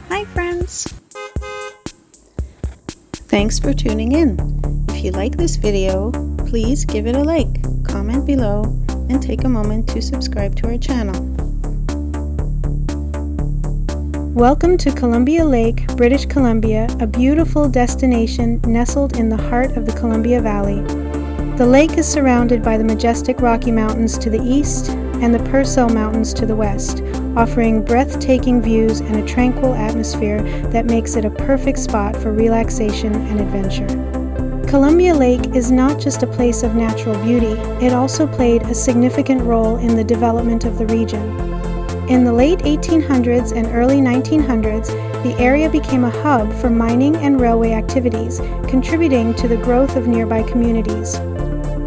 Hi friends! Thanks for tuning in. If you like this video, please give it a like, comment below, and take a moment to subscribe to our channel. Welcome to Columbia Lake, British Columbia, a beautiful destination nestled in the heart of the Columbia Valley. The lake is surrounded by the majestic Rocky Mountains to the east and the Purcell Mountains to the west, offering breathtaking views and a tranquil atmosphere that makes it a perfect spot for relaxation and adventure. Columbia Lake is not just a place of natural beauty, it also played a significant role in the development of the region. In the late 1800s and early 1900s, the area became a hub for mining and railway activities, contributing to the growth of nearby communities.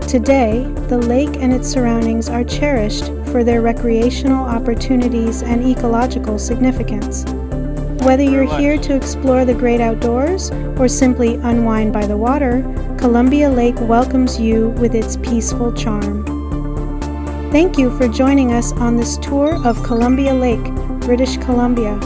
Today, the lake and its surroundings are cherished for their recreational opportunities and ecological significance. Whether you're here to explore the great outdoors or simply unwind by the water, Columbia Lake welcomes you with its peaceful charm. Thank you for joining us on this tour of Columbia Lake, British Columbia.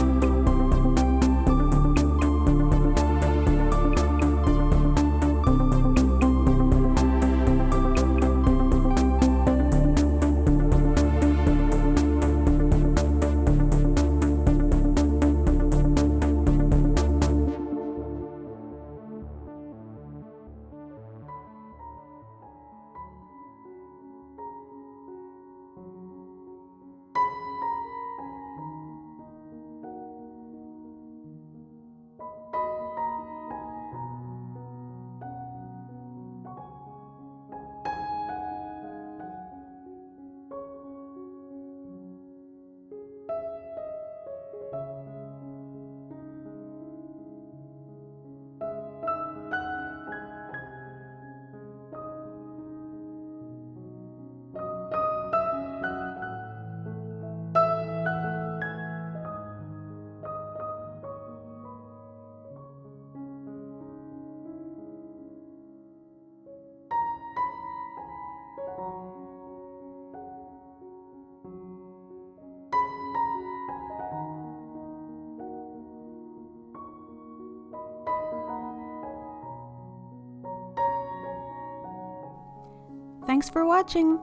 Thanks for watching!